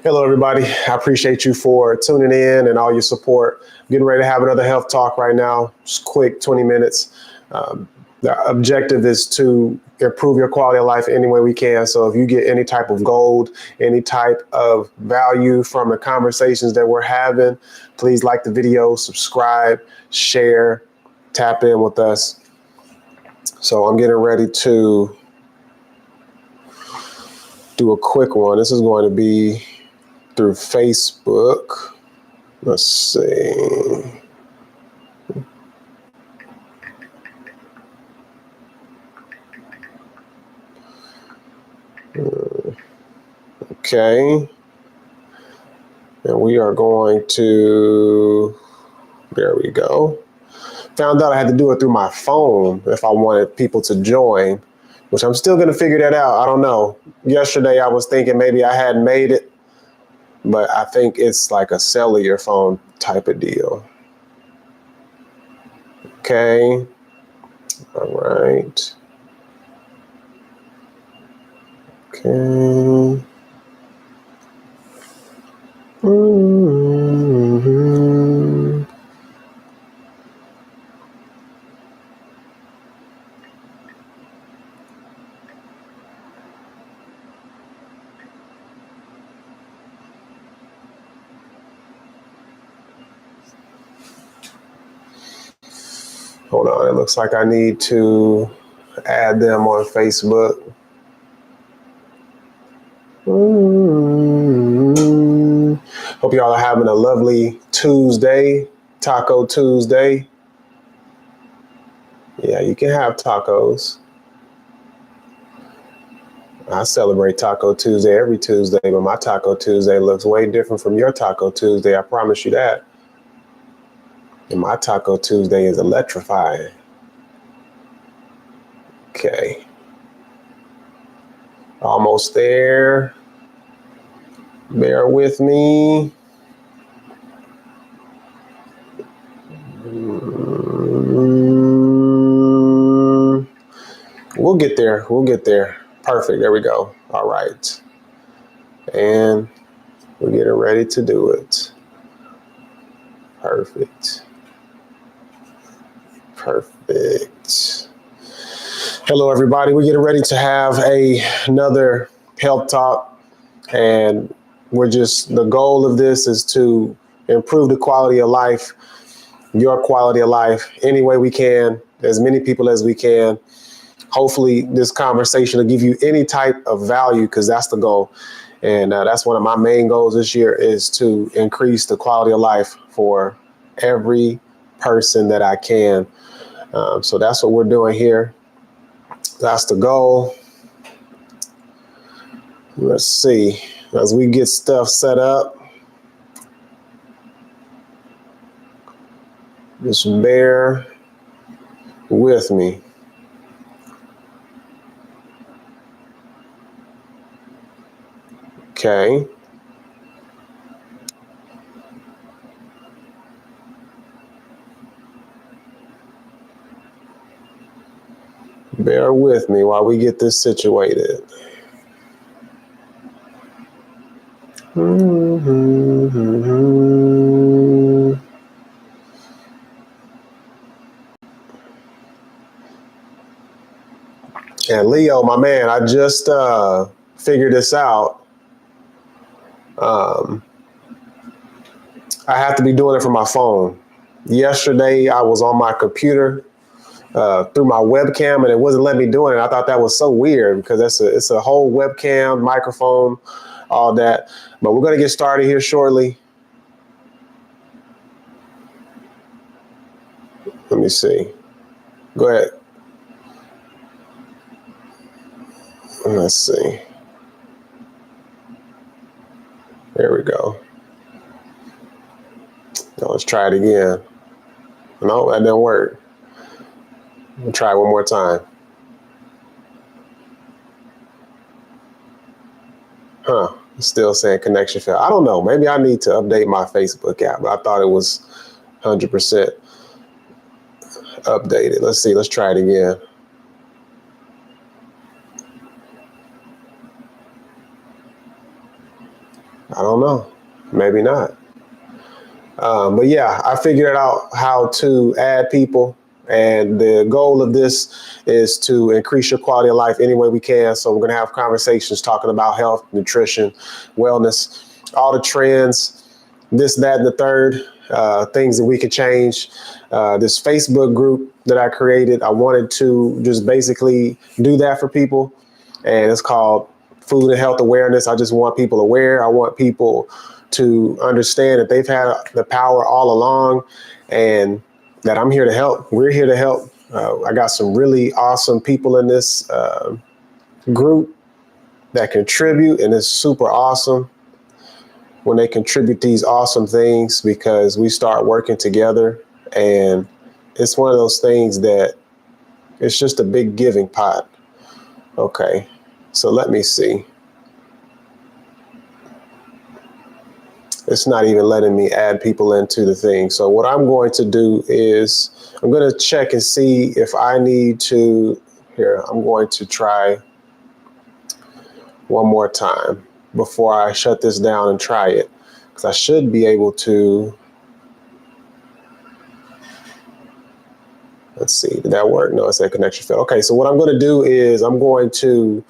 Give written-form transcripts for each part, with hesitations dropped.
Hello, everybody. I appreciate you for tuning in and all your support. Getting ready to have another health talk right now. Just quick, 20 minutes. The objective is to improve your quality of life any way we can. So if you get any type of gold, any type of value from the conversations that we're having, please like the video, subscribe, share, tap in with us. So I'm getting ready to do a quick one. This is going to be through Facebook. Let's see. Okay. And we are going to, there we go. Found out I had to do it through my phone if I wanted people to join, which I'm still going to figure that out. I don't know. Yesterday I was thinking maybe I hadn't made it, but I think it's like a cellular phone type of deal. Okay. All right. Okay. Mm-hmm. Hold on, it looks like I need to add them on Facebook. Hope y'all are having a lovely Tuesday, Taco Tuesday. Yeah, you can have tacos. I celebrate Taco Tuesday every Tuesday, but my Taco Tuesday looks way different from your Taco Tuesday. I promise you that. And my Taco Tuesday is electrifying. Okay. Almost there. Bear with me. We'll get there. We'll get there. Perfect. There we go. All right. And we're getting ready to do it. Perfect. Perfect. Hello, everybody. We're getting ready to have another health talk. And the goal of this is to improve the quality of life, your quality of life, any way we can, as many people as we can. Hopefully this conversation will give you any type of value, because that's the goal. And that's one of my main goals this year, is to increase the quality of life for every person that I can. So that's what we're doing here. That's the goal. Let's see, as we get stuff set up, just bear with me. Okay. Bear with me while we get this situated. And Leo, my man, I just figured this out. I have to be doing it from my phone. Yesterday, I was on my computer through my webcam, and it wasn't letting me do it. And I thought that was so weird, because it's a whole webcam, microphone, all that. But we're going to get started here shortly. Let me see. Go ahead. Let's see. There we go. Now let's try it again. No, that didn't work. We'll try it one more time. It's still saying connection failed. I don't know. Maybe I need to update my Facebook app, but I thought it was 100% updated. Let's see. Let's try it again. I don't know. Maybe not. But yeah, I figured out how to add people. And the goal of this is to increase your quality of life any way we can. So we're going to have conversations talking about health, nutrition, wellness, all the trends, this, that, and the third, things that we could change. This Facebook group that I created, I wanted to just basically do that for people. And it's called Food and Health Awareness. I just want people aware. I want people to understand that they've had the power all along and that I'm here to help. We're here to help. I got some really awesome people in this group that contribute, and it's super awesome when they contribute these awesome things because we start working together, and it's one of those things that it's just a big giving pot. Okay, so let me see. It's not even letting me add people into the thing. So what I'm going to do is I'm going to check and see if I need to. Here, I'm going to try one more time before I shut this down and try it, because I should be able to. Let's see, did that work? No, it said connection failed. Okay, so what I'm going to do is I'm going to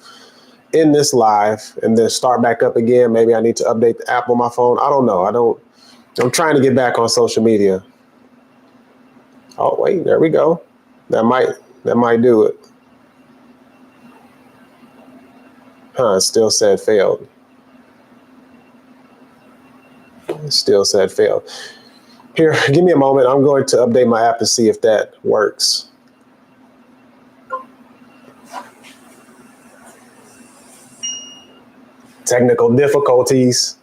end this live and then start back up again. Maybe I need to update the app on my phone. I don't know. I'm trying to get back on social media. Oh, wait, there we go. That might do it. It still said failed. It still said failed. Here, give me a moment. I'm going to update my app to see if that works. Technical difficulties.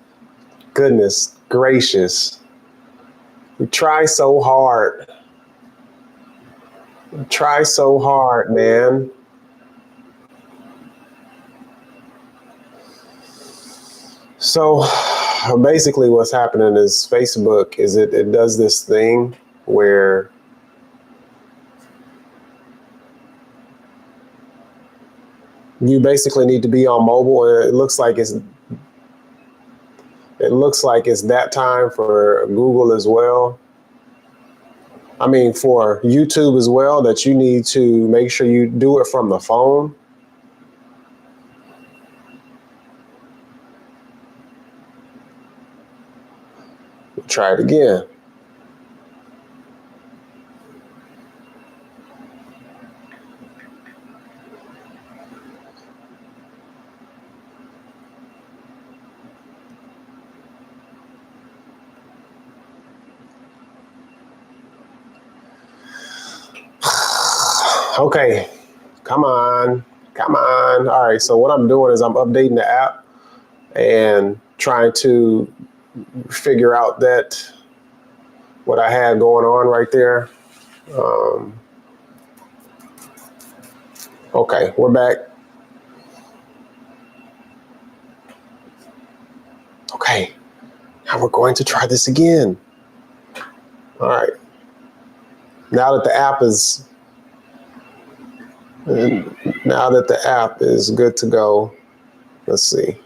Goodness gracious. We try so hard. We try so hard, man. So basically what's happening is Facebook is it does this thing where you basically need to be on mobile, and it looks like it's that time for Google as well. I mean, for YouTube as well, that you need to make sure you do it from the phone. Try it again. Okay, come on. All right, so what I'm doing is I'm updating the app and trying to figure out that what I had going on right there. Okay, we're back. Okay, now we're going to try this again. All right. Now that the app is good to go, let's see.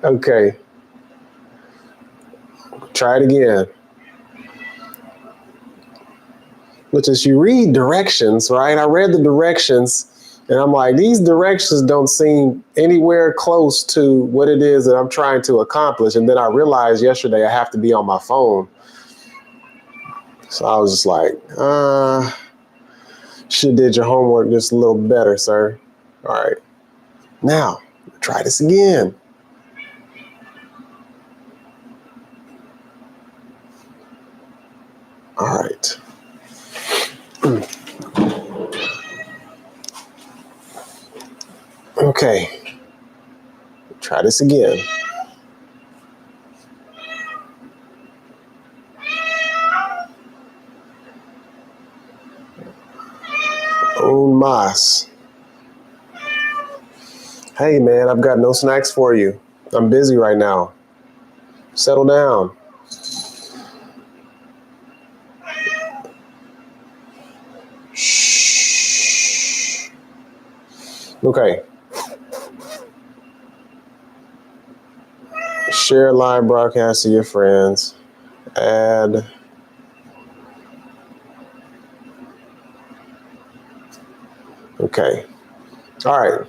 Okay. Try it again. Which is you read directions, right? I read the directions and I'm like, these directions don't seem anywhere close to what it is that I'm trying to accomplish. And then I realized yesterday I have to be on my phone. So I was just like, should have did your homework just a little better, sir. All right. Now, try this again. All right. Okay. Try this again. Un mas. Hey, man, I've got no snacks for you. I'm busy right now. Settle down. Okay. Share live broadcast to your friends. Add. Okay. All right.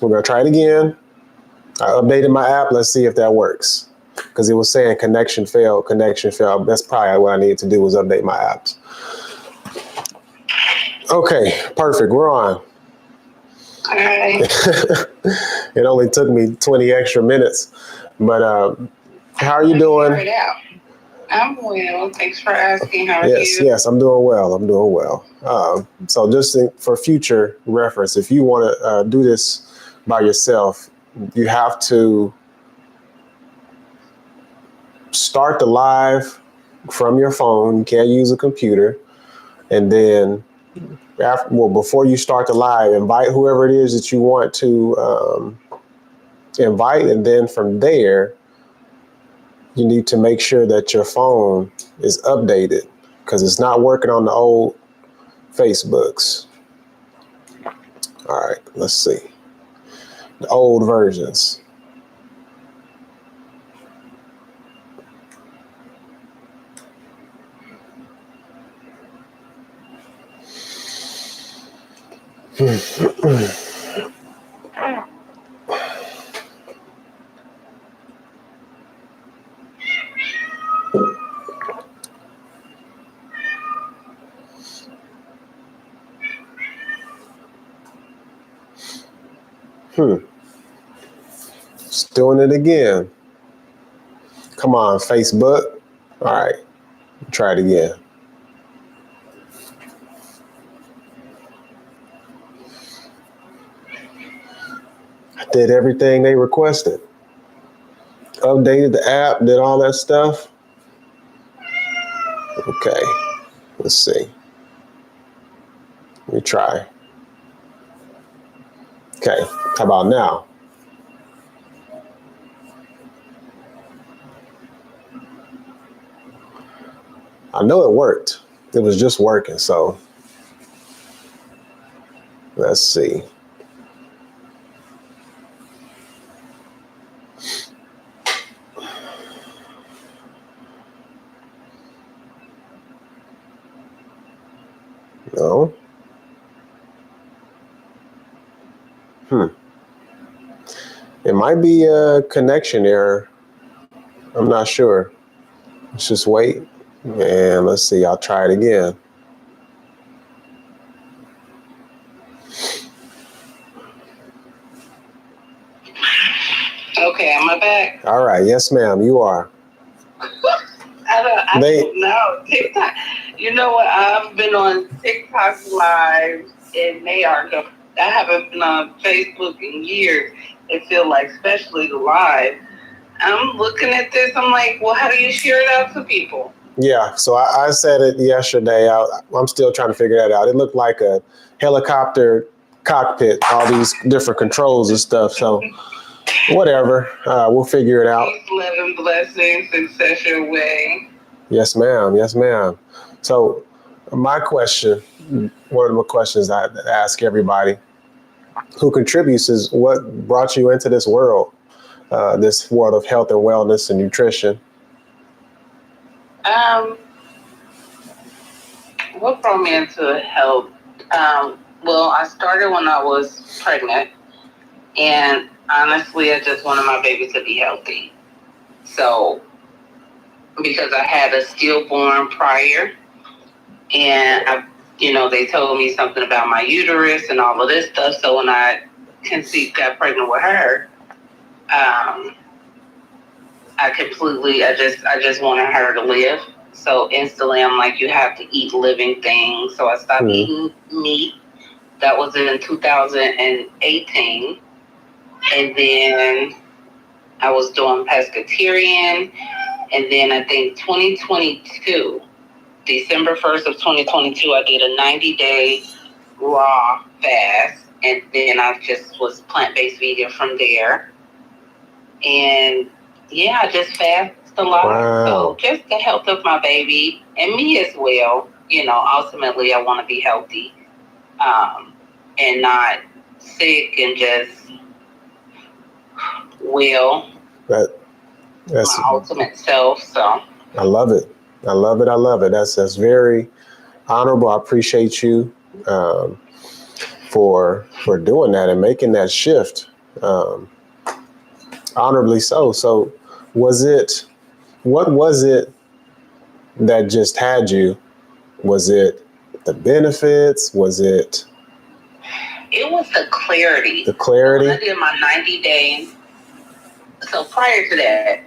We're going to try it again. I updated my app. Let's see if that works. Because it was saying connection failed, connection failed. That's probably what I need to do was update my apps. Okay, perfect. We're on. All right. It only took me 20 extra minutes. But how are you doing? I'm well. Thanks for asking. How are you? Yes, I'm doing well. I'm doing well. So just for future reference, if you want to do this by yourself, you have to start the live from your phone. You can't use a computer. And then before you start the live, invite whoever it is that you want to invite. And then from there, you need to make sure that your phone is updated because it's not working on the old Facebooks. All right, let's see. The old versions. It's doing it again. Come on, Facebook. All right, try it again. I did everything they requested. Updated the app, did all that stuff. Okay, let's see. Let me try. Okay, how about now? I know it worked. It was just working, so let's see. No. It might be a connection error. I'm not sure. Let's just wait. And let's see. I'll try it again. Okay, am I back? All right. Yes, ma'am. You are. I don't know. TikTok. You know what? I've been on TikTok Live and I haven't been on Facebook in years. It feels like, especially the live. I'm looking at this. I'm like, well, how do you share it out to people? Yeah. So I said it yesterday. I'm still trying to figure that out. It looked like a helicopter cockpit, all these different controls and stuff. So whatever. We'll figure it out. Peace, love, and blessings, success your way. Yes, ma'am. Yes, ma'am. So my question, one of the questions I ask everybody who contributes is what brought you into this world of health and wellness and nutrition? What brought me into health? Well, I started when I was pregnant, and honestly, I just wanted my baby to be healthy. So, because I had a stillborn prior, and they told me something about my uterus and all of this stuff. So when I got pregnant with her, I just wanted her to live. So instantly I'm like, you have to eat living things. So I stopped eating meat. That was in 2018. And then I was doing pescatarian. And then I think 2022, December 1st of 2022, I did a 90-day raw fast. And then I just was plant-based vegan from there. And yeah, I just fast a lot. Wow. So just the health of my baby and me as well. Ultimately I want to be healthy and not sick and just will That's my ultimate self. So I love it. I love it. I love it. That's very honorable. I appreciate you for doing that and making that shift. Honorably so. So what was it that just had you? Was it the benefits? Was it was the clarity. the clarity? When I did my 90 days, so prior to that,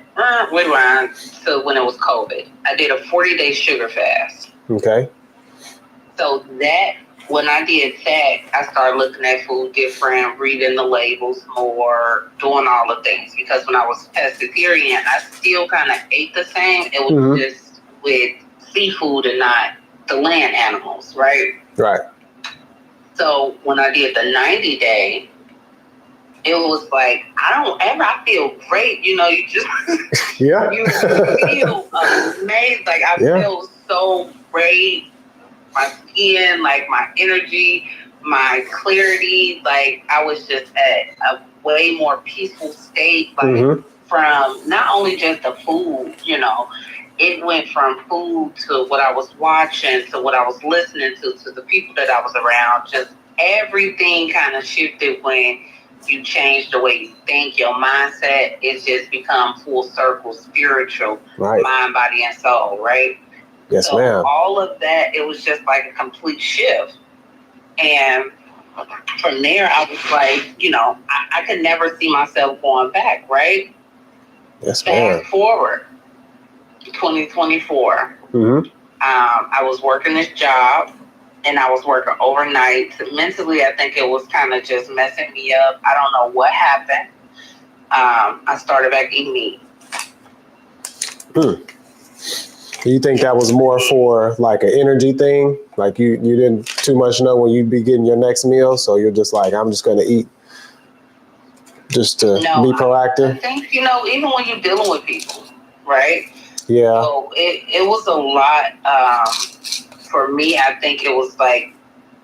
wait around to when it was COVID, I did a 40-day sugar fast. Okay. So that, when I did that, I started looking at food different, reading the labels more, doing all the things. Because when I was pescatarian, I still kind of ate the same. It was just with seafood and not the land animals, right? Right. So when I did the 90-day, it was like, I feel great. You know, you just, Yeah. you feel amazing. Like, I feel so great. My skin, like my energy, my clarity, like I was just at a way more peaceful state, like from not only just the food, you know, it went from food to what I was watching, to what I was listening to the people that I was around. Just everything kind of shifted when you change the way you think. Your mindset is just become full circle, spiritual, mind, body, and soul, right? Yes, so ma'am. all of that, it was just like a complete shift. And from there, I was like, you know, I could never see myself going back, right? Yes, ma'am. Fast forward, 2024. I was working this job, and I was working overnight. Mentally, I think it was kind of just messing me up. I don't know what happened. I started back eating meat. Do you think that was more for like an energy thing? Like you didn't too much know when you'd be getting your next meal, so you're just like, I'm just going to eat just to be proactive? I think, you know, even when you're dealing with people, right? Yeah. So it was a lot for me. I think it was like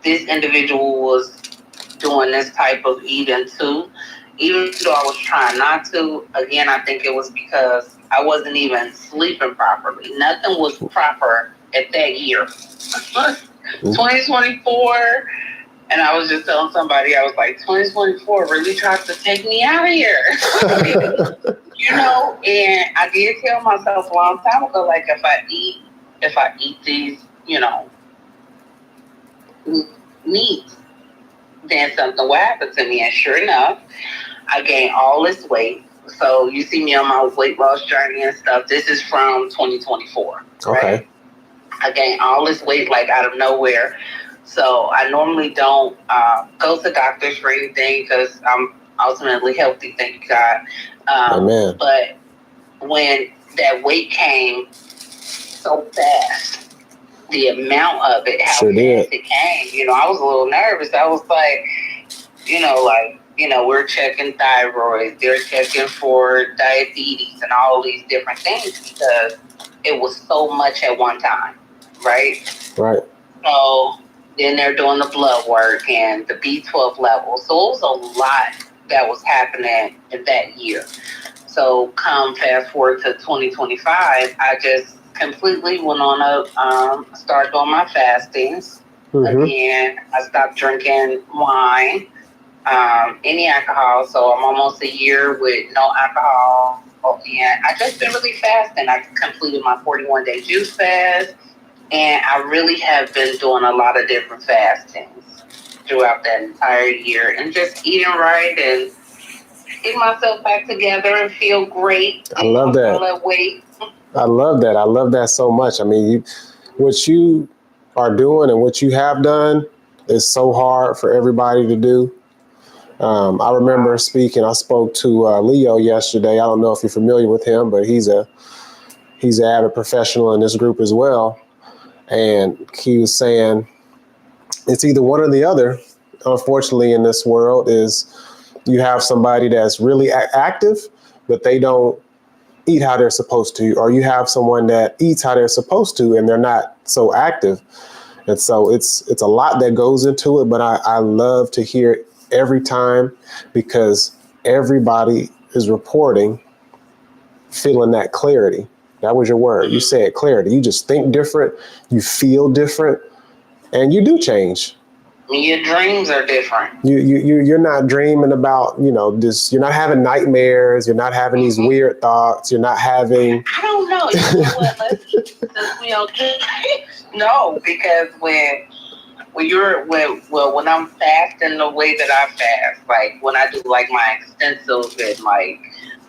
this individual was doing this type of eating too. Even though I was trying not to, again, I think it was because I wasn't even sleeping properly. Nothing was proper at that year. 2024, and I was just telling somebody, I was like, 2024 really tried to take me out of here. You know, and I did tell myself a long time ago, like, if I eat these, you know, meats, then something will happen to me. And sure enough, I gained all this weight. So you see me on my weight loss journey and stuff. This is from 2024. Okay. Right? I gained all this weight like out of nowhere. So I normally don't go to doctors for anything because I'm ultimately healthy, thank God. Amen. But when that weight came so fast, the amount of it, how sure fast it came, you know, I was a little nervous. I was like, you know, we're checking thyroid, they're checking for diabetes and all these different things because it was so much at one time, right? Right. So then they're doing the blood work and the B12 level. So it was a lot that was happening in that year. So come fast forward to 2025, I just completely went on started doing my fastings. Again, I stopped drinking wine, any alcohol. So I'm almost a year with no alcohol. And I just been really fasting. I completed my 41-day juice fast. And I really have been doing a lot of different fastings throughout that entire year. And just eating right and get myself back together and feel great. I love that. All that weight. I love that. I love that so much. I mean, what you are doing and what you have done is so hard for everybody to do. I remember I spoke to Leo yesterday. I don't know if you're familiar with him, but he's an avid professional in this group as well. And he was saying it's either one or the other. Unfortunately, in this world, is you have somebody that's really active, but they don't eat how they're supposed to, or you have someone that eats how they're supposed to, and they're not so active. And so it's a lot that goes into it, but I love to hear every time because everybody is reporting feeling that clarity. That was your word. You said clarity. You just think different, you feel different, and you do change. Your dreams are different. You're not dreaming about, this. You're not having nightmares. You're not having these weird thoughts. You're not having. I don't know. You know what? No, because when I'm fasting the way that I fast, like when I do like my extensive and like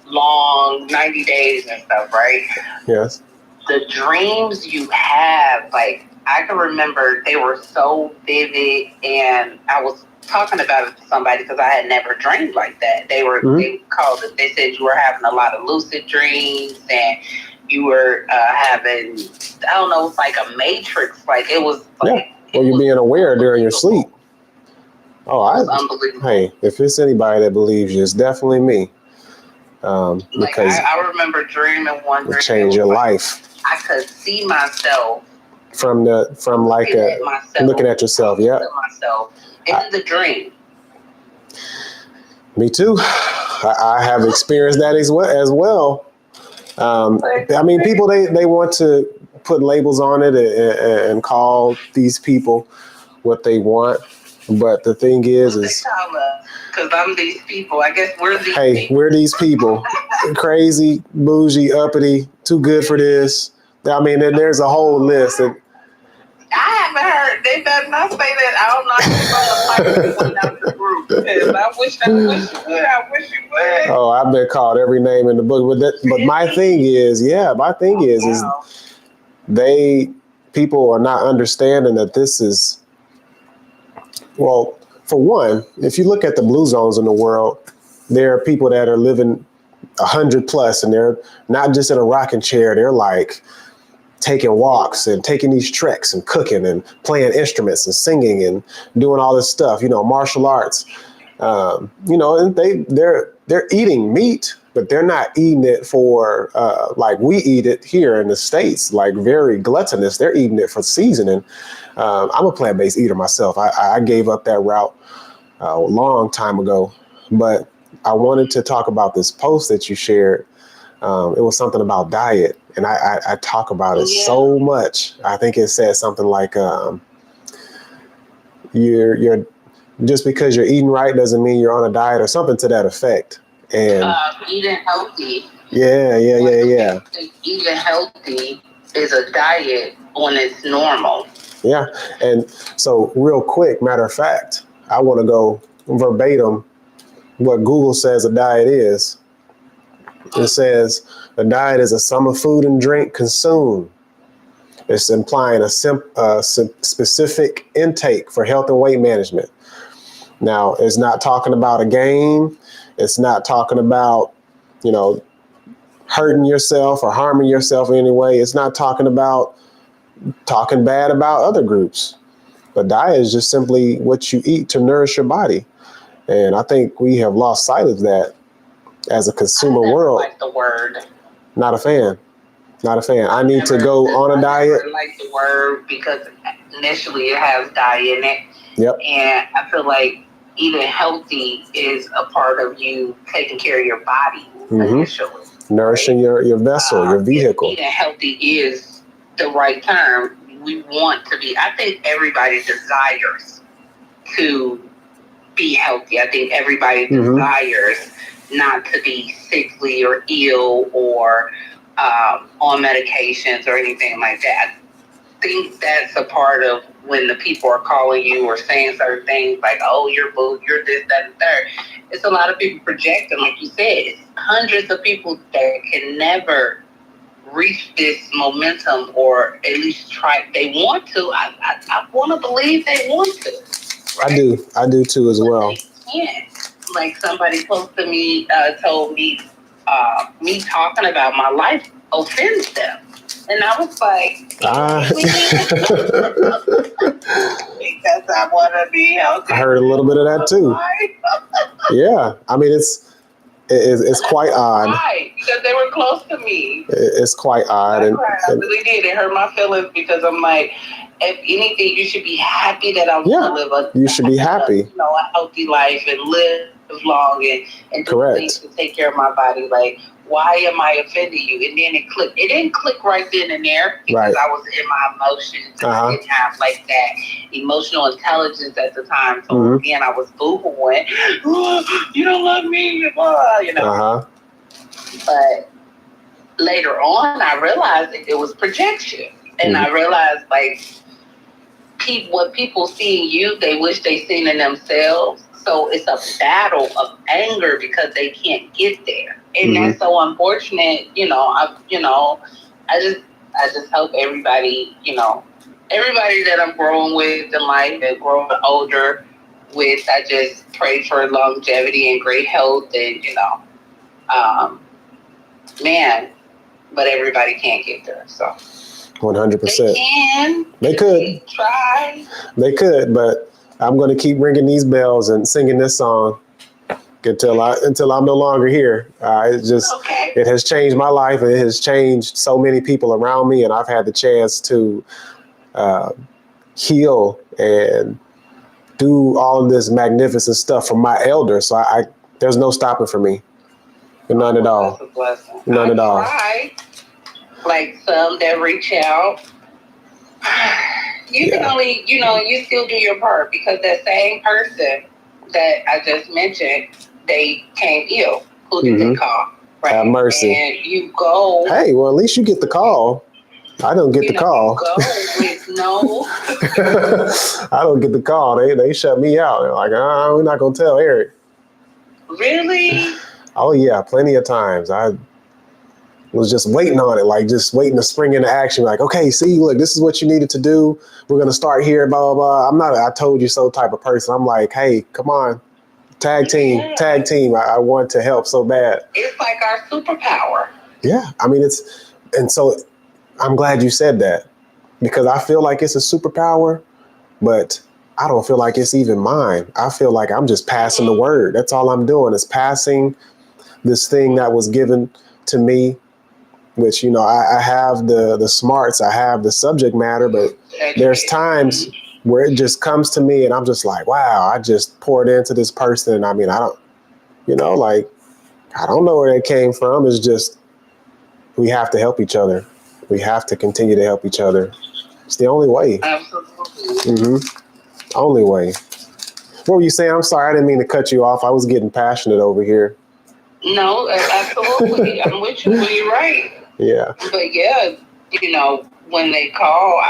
long 90 days and stuff, right? Yes. The dreams you have, like I can remember they were so vivid, and I was talking about it to somebody because I had never dreamed like that. They called it. They said you were having a lot of lucid dreams, and you were having, I don't know, it's like a matrix. Like it was like. Yeah. Well, you're being aware during your sleep. Oh, unbelievable. Hey, if it's anybody that believes you, it's definitely me. Because I remember dreaming one dream. It changed your life. I could see myself. Looking at yourself, yeah. Myself in the dream. Me too. I have experienced that as well. I mean, people they want to put labels on it and call these people what they want, but the thing is because I'm these people. I guess we're these. Hey, people. We're these people. Crazy, bougie, uppity, too good for this. I mean, there's a whole list. I haven't heard. They better not say that. I don't know if you're going to fight out the group. I wish you would. I wish you would. Oh, I've been called every name in the book. But my thing is, people are not understanding that this is, well, for one, if you look at the blue zones in the world, there are people that are living 100 plus, and they're not just in a rocking chair. They're like taking walks and taking these treks and cooking and playing instruments and singing and doing all this stuff, martial arts, and they're eating meat, but they're not eating it for, like we eat it here in the States, like very gluttonous. They're eating it for seasoning. I'm a plant-based eater myself. I gave up that route a long time ago, but I wanted to talk about this post that you shared. It was something about diet, and I talk about it so much. I think it said something like, you're just because you're eating right doesn't mean you're on a diet, or something to that effect. And eating healthy. Yeah. Eating healthy is a diet when it's normal. Yeah. And so real quick, matter of fact, I want to go verbatim what Google says a diet is. It says a diet is a sum of food and drink consumed. It's implying a specific intake for health and weight management. Now, it's not talking about a game. It's not talking about, hurting yourself or harming yourself in any way. It's not talking about talking bad about other groups. But diet is just simply what you eat to nourish your body. And I think we have lost sight of that as a consumer world. I like the word. Not a fan. I need to go on a diet. I like the word because initially it has diet in it. Yep. And I feel like eating healthy is a part of you taking care of your body initially. Nourishing your vessel, your vehicle. Eating healthy is the right term. We want to be, I think everybody desires to be healthy. I think everybody desires not to be sickly or ill or on medications or anything like that. I think that's a part of when the people are calling you or saying certain things like, oh, you're boo, you're this, that, and third. It's a lot of people projecting, like you said. It's hundreds of people that can never reach this momentum, or at least try. They want to. I want to believe they want to. Right? I do too as well. They can't. Like somebody close to me told me, me talking about my life offends them. And I was like, because I want to be healthy. I heard a little bit of that too. Yeah. I mean, It's quite odd. Right, because they were close to me. It's quite odd. I really did. It hurt my feelings because I'm like, if anything, you should be happy that I want to live you should be happy. a healthy life and live long and do things to take care of my body. Like, why am I offending you? And then it clicked. It didn't click right then and there because I was in my emotions and I didn't have like that emotional intelligence at the time. So again, I was boo-hooing. Oh, you don't love me, blah, you know. But later on, I realized it was projection, and I realized like what people see in you, they wish they seen in themselves. So it's a battle of anger because they can't get there. And that's so unfortunate, I just hope everybody, everybody that I'm growing with in life and growing older with, I just pray for longevity and great health and, but everybody can't get there. So 100%. They can. They could. Try. They could, but I'm going to keep ringing these bells and singing this song until I'm no longer here. It has changed my life, and it has changed so many people around me, and I've had the chance to heal and do all of this magnificent stuff from my elders. So there's no stopping for me. None at all. That's a blessing. None at all. Like some that reach out. You can only, you still do your part because that same person that I just mentioned, they came ill. Who did they call? Right? Have mercy. And you go. Hey, well, at least you get the call. I don't get the call. You go with no. I don't get the call. They shut me out. They're like, we're not going to tell Eric. Really? Oh, yeah. Plenty of times. I was just waiting on it, like just waiting to spring into action. Like, okay, see, look, this is what you needed to do. We're going to start here, blah, blah, blah. I'm not a I told you so type of person. I'm like, hey, come on, tag team. I want to help so bad. It's like our superpower. Yeah. I mean, and so I'm glad you said that because I feel like it's a superpower, but I don't feel like it's even mine. I feel like I'm just passing the word. That's all I'm doing is passing this thing that was given to me. Which, I have the smarts, I have the subject matter, but there's times where it just comes to me and I'm just like, wow, I just poured into this person. I mean, I don't, I don't know where that came from. It's just, we have to help each other. We have to continue to help each other. It's the only way. Absolutely. Only way. What were you saying? I'm sorry, I didn't mean to cut you off. I was getting passionate over here. No, absolutely. I'm with you. You're right. Yeah. But yeah, when they call,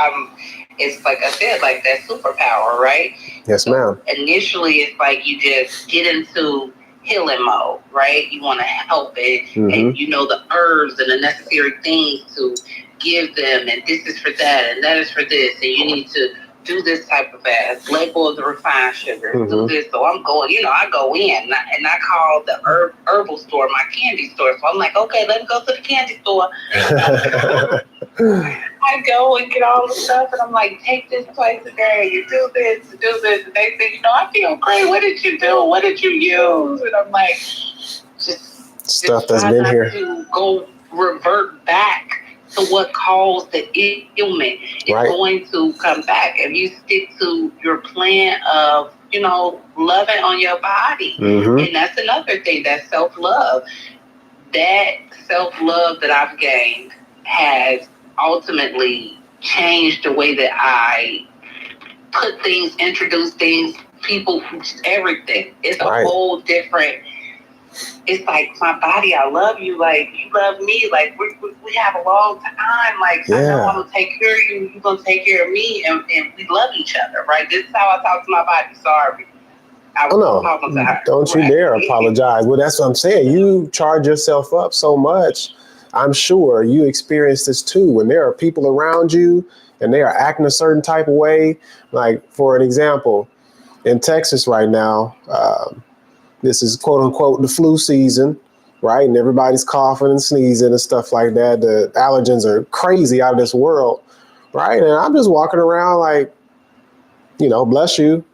it's like I said, like that superpower, right? Yes, ma'am. Initially, it's like you just get into healing mode, right? You want to help it, and the herbs and the necessary things to give them, and this is for that, and that is for this, and you need to do this type of fast, let go of the refined sugar, do this. So I'm going, I go in and I call the herbal store my candy store. So I'm like, okay, let's go to the candy store. I go and get all the stuff and I'm like, take this twice a day. You do this, do this. And they say, I feel great. What did you do? What did you use? And I'm like, just stuff that's been here. To go revert back to what caused the ailment. It's going to come back if you stick to your plan of, loving on your body. And that's another thing, that self-love. That self-love that I've gained has ultimately changed the way that I put things, introduce things, people, everything. It's a whole different. It's like, my body, I love you. Like, you love me. Like, we have a long time. Like, I know I'm going to take care of you. You're going to take care of me. And we love each other, right? This is how I talk to my body. Sorry. I was talking to her. Don't you dare apologize. Well, that's what I'm saying. You charge yourself up so much. I'm sure you experience this too. When there are people around you and they are acting a certain type of way. Like, for an example, in Texas right now, this is quote unquote the flu season, right? And everybody's coughing and sneezing and stuff like that. The allergens are crazy out of this world, right? And I'm just walking around like, bless you.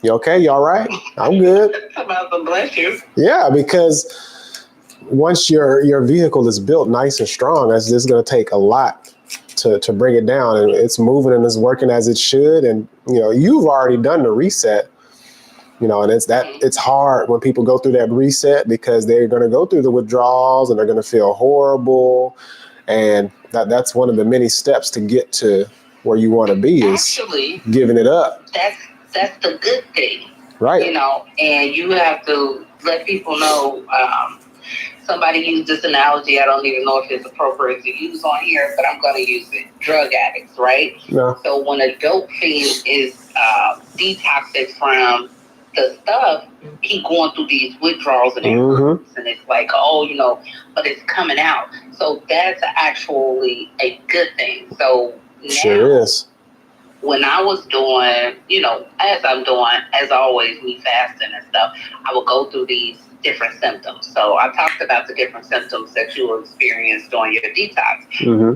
You okay? You all right? I'm good. I'm about to bless you. Yeah, because once your vehicle is built nice and strong, it's just going to take a lot to bring it down, and it's moving and it's working as it should. And you've already done the reset. And it's hard when people go through that reset, because they're going to go through the withdrawals and they're going to feel horrible. And that's one of the many steps to get to where you want to be, is actually giving it up. That's the good thing. Right. And you have to let people know. Somebody used this analogy. I don't even know if it's appropriate to use on here, but I'm going to use it. Drug addicts, right? Yeah. So when a dope fiend is detoxing from the stuff, he going through these withdrawals and and it's like, but it's coming out. So that's actually a good thing. So now, sure is. When I was doing, as I'm doing, as always, me fasting and stuff, I would go through these different symptoms. So I talked about the different symptoms that you will experience during your detox.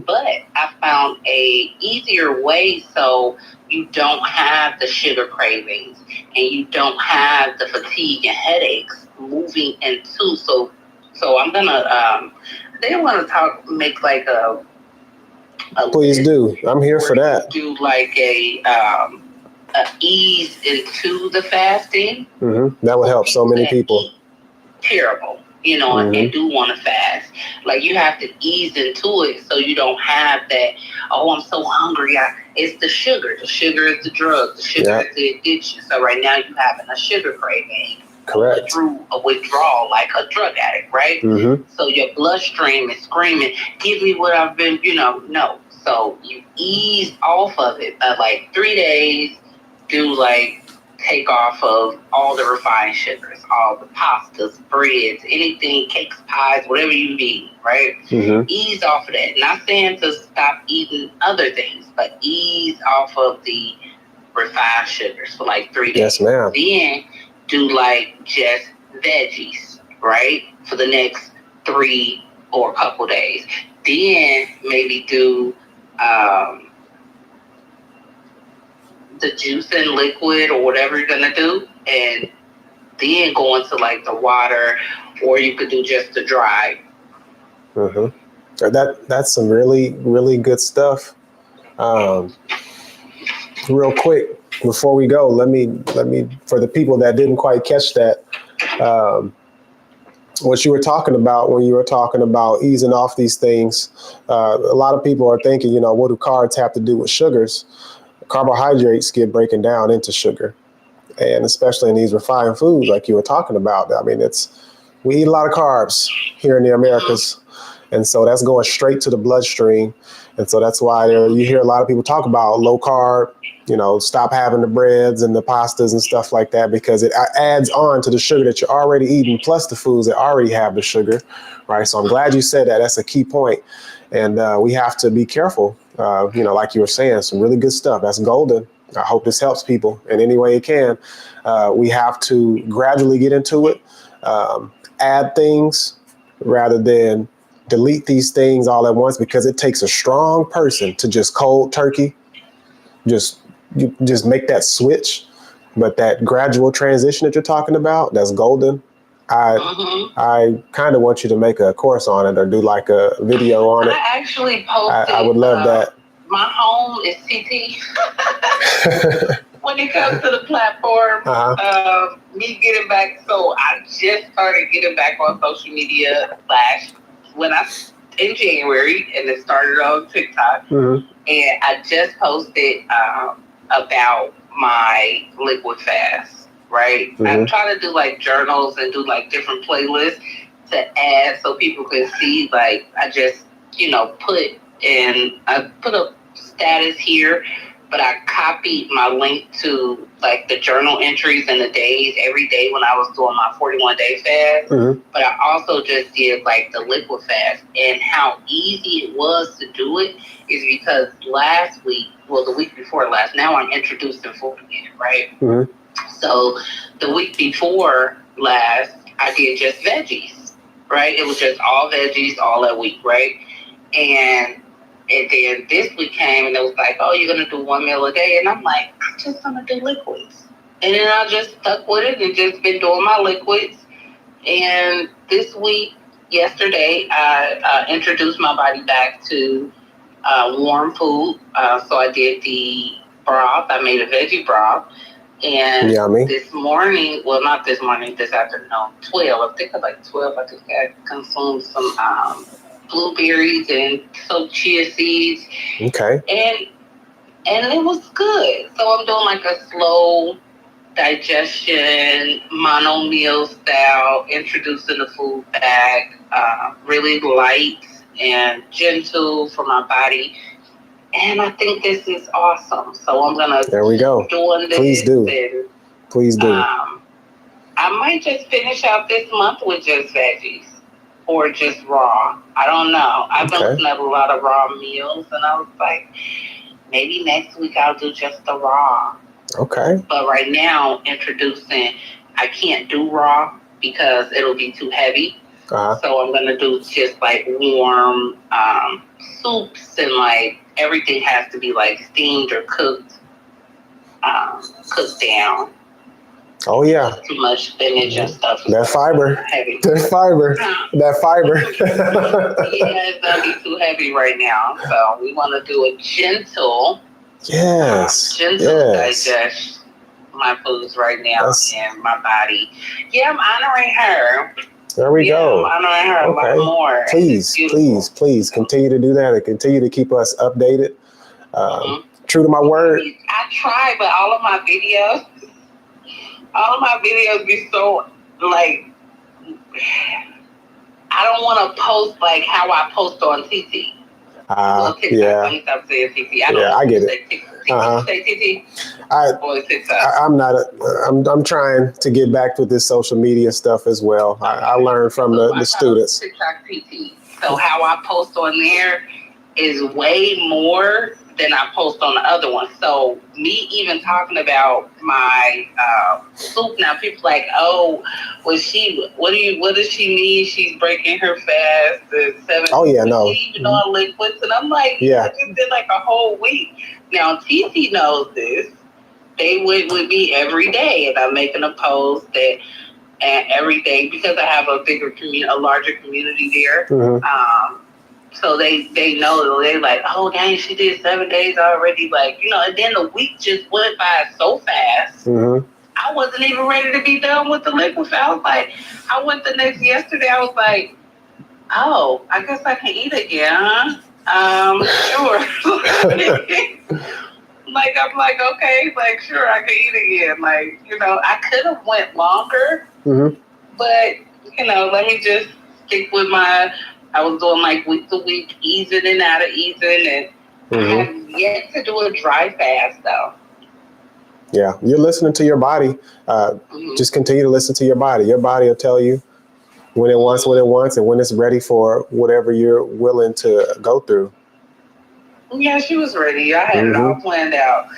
But I found a easier way so you don't have the sugar cravings and you don't have the fatigue and headaches moving into. So I'm gonna they want to make like a please do. I'm here for that. Do like a ease into the fasting. That would help so many people. Terrible, and do want to fast. Like, you have to ease into it so you don't have that, I'm so hungry. It's the sugar. The sugar is the drug. The sugar is the addiction. So right now you're having a sugar craving. Correct. Through a withdrawal, like a drug addict, right? So your bloodstream is screaming, give me what I've been, no. So you ease off of it by like 3 days, take off of all the refined sugars, all the pastas, breads, anything, cakes, pies, whatever you eat, right? Ease off of that. Not saying to stop eating other things, but ease off of the refined sugars for like 3 days. Yes, ma'am. Then do like just veggies, right? For the next 3 or a couple days. Then maybe do the juice and liquid or whatever you're gonna do, and then go into like the water, or you could do just the dry. That's some really, really good stuff. Real quick before we go, let me for the people that didn't quite catch that, what you were talking about when you were talking about easing off these things, a lot of people are thinking, what do carbs have to do with sugars? Carbohydrates get broken down into sugar, and especially in these refined foods like you were talking about. I mean, we eat a lot of carbs here in the Americas, and so that's going straight to the bloodstream. And so that's why you hear a lot of people talk about low carb, stop having the breads and the pastas and stuff like that, because it adds on to the sugar that you're already eating, plus the foods that already have the sugar, right? So I'm glad you said that. That's a key point. And we have to be careful. Like you were saying, some really good stuff. That's golden. I hope this helps people in any way it can. We have to gradually get into it, add things rather than delete these things all at once, because it takes a strong person to just cold turkey, just make that switch. But that gradual transition that you're talking about, that's golden. I kind of want you to make a course on it or do like a video on it. I actually posted. I would love that. My home is CT. When it comes to the platform, me getting back. So I just started getting back on social media in January, and it started on TikTok. And I just posted about my liquid fast, right? I'm trying to do like journals and do like different playlists to add so people can see. Like, I just, I put a status here, but I copied my link to like the journal entries and the days every day when I was doing my 41-day fast. But I also just did like the liquid fast, and how easy it was to do it is because the week before last, now I'm introducing food again, right? So the week before last, I did just veggies, right? It was just all veggies all that week, right? And then this week came and it was like, oh, you're going to do 1 meal a day. And I'm like, I'm just going to do liquids. And then I just stuck with it and just been doing my liquids. And this week, yesterday I introduced my body back to warm food. So I did the broth. I made a veggie broth. And Yummy. this morning, well, not this morning, this afternoon, 12, I think at like 12, I think I consumed some blueberries and soaked chia seeds. Okay. And it was good. So I'm doing like a slow digestion, mono meal style, introducing the food back, really light and gentle for my body. And I think this is awesome. So I'm gonna There we go. doing this. Please do. And, Please do. I might just finish out this month with just veggies or just raw. I don't know. I've been looking at a lot of raw meals, and I was like, maybe next week I'll do just the raw. Okay. But right now, introducing, I can't do raw because it'll be too heavy. Uh-huh. So I'm gonna do just like warm soups, and like everything has to be like steamed or cooked down. Oh yeah. Too much spinach and stuff. That fiber. Heavy. That fiber. That fiber. Yeah, it's gonna be too heavy right now. So we want to do a gentle. Yes. Gentle digest my foods right now and my body. Yeah, I'm honoring her. There we go. I'm honoring her a lot more. Please continue to do that and continue to keep us updated. True to my word. I try, but all of my videos be so like, I don't want to post like how I post on TT. Yeah. Let me stop saying TT. I get it. Say TT. I'm trying to get back with this social media stuff as well. I learned from the students. TikTok TT. So how I post on there is way more than I post on the other one. So me even talking about my soup now, people like, oh, what does she mean? She's breaking her fast. Oh yeah, no. Even on liquids, and I'm like, yeah, I just did like a whole week. Now TT knows this. They went with me every day, and I'm making a post that every day because I have a larger community there. Mm-hmm. So they know, they're like, oh, dang, she did 7 days already. Like, and then the week just went by so fast. Mm-hmm. I wasn't even ready to be done with the liquid. I was like, I went yesterday. I was like, oh, I guess I can eat again, huh? Sure. Like, I'm like, okay, like, sure, I can eat again. Like, I could have went longer, but, let me just stick with I was doing like week to week, easing and out of easing, and I have yet to do a dry fast though. Yeah, you're listening to your body. Just continue to listen to your body. Your body will tell you when it wants, and when it's ready for whatever you're willing to go through. Yeah, she was ready. I had it all planned out.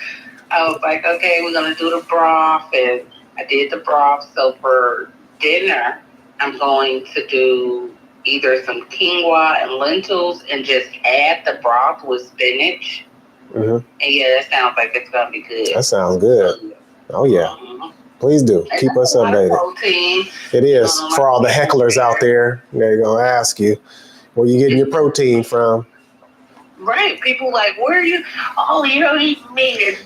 I was like, okay, we're gonna do the broth, and I did the broth. So for dinner, I'm going to do either some quinoa and lentils and just add the broth with spinach. And yeah, that sounds like it's going to be good. That sounds good. Oh, yeah. Please do. Keep us updated. Protein. It is. For all the hecklers out there, they're going to ask you, where you getting your protein from? Right. People like, where are you? Oh, you don't eat meat. It's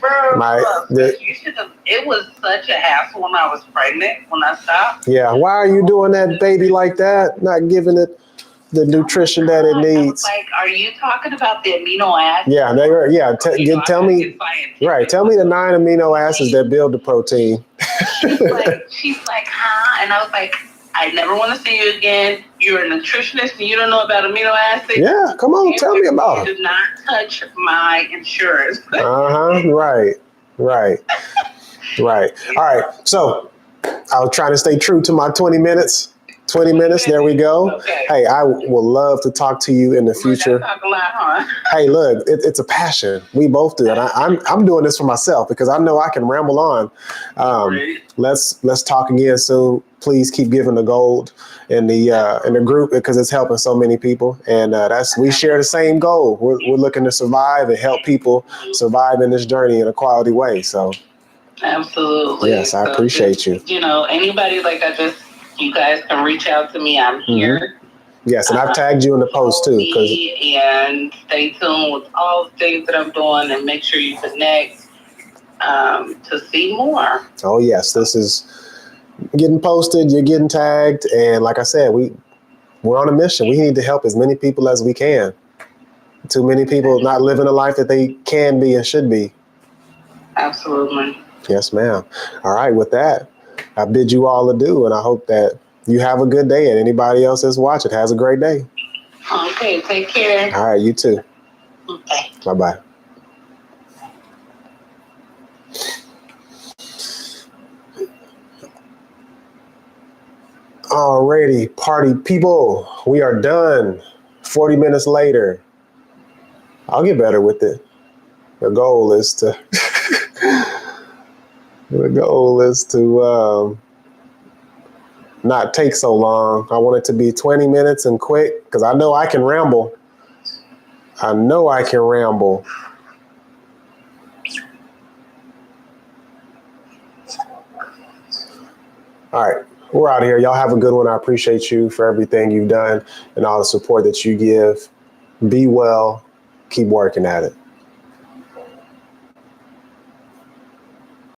it was such a hassle when I was pregnant, when I stopped. Yeah. Why are you doing that baby like that? Not giving it the nutrition that it needs. I was like, are you talking about the amino acids? Yeah. Tell me. Right. Tell me the 9 amino acids that build the protein. She's like, huh? And I was like, I never want to see you again. You're a nutritionist and you don't know about amino acids. Yeah, come on, tell me about it. Do not touch my insurance. Right. All right. So I was trying to stay true to my 20 minutes. 20 minutes. There we go. Okay. Hey, I would love to talk to you in the future. Talk a lot, huh? Hey, look, it's a passion. We both do, and I'm doing this for myself because I know I can ramble on. Let's talk again soon. Please keep giving the gold in the group because it's helping so many people, and we share the same goal. We're looking to survive and help people survive in this journey in a quality way. So, absolutely. Yes, I appreciate you. Anybody you guys can reach out to me. I'm here. Yes, and I've tagged you in the post too. And stay tuned with all the things that I'm doing, and make sure you connect to see more. Oh yes, this is getting posted. You're getting tagged, and like I said, we're on a mission. We need to help as many people as we can. Too many people not living a life that they can be and should be. Absolutely. Yes, ma'am. All right, with that, I bid you all adieu, and I hope that you have a good day, and anybody else that's watching has a great day. Okay, take care. All right, you too. Okay. Bye-bye. Alrighty, party people, we are done. 40 minutes later. I'll get better with it. The goal is to not take so long. I want it to be 20 minutes and quick, because I know I can ramble. All right, we're out of here. Y'all have a good one. I appreciate you for everything you've done and all the support that you give. Be well. Keep working at it.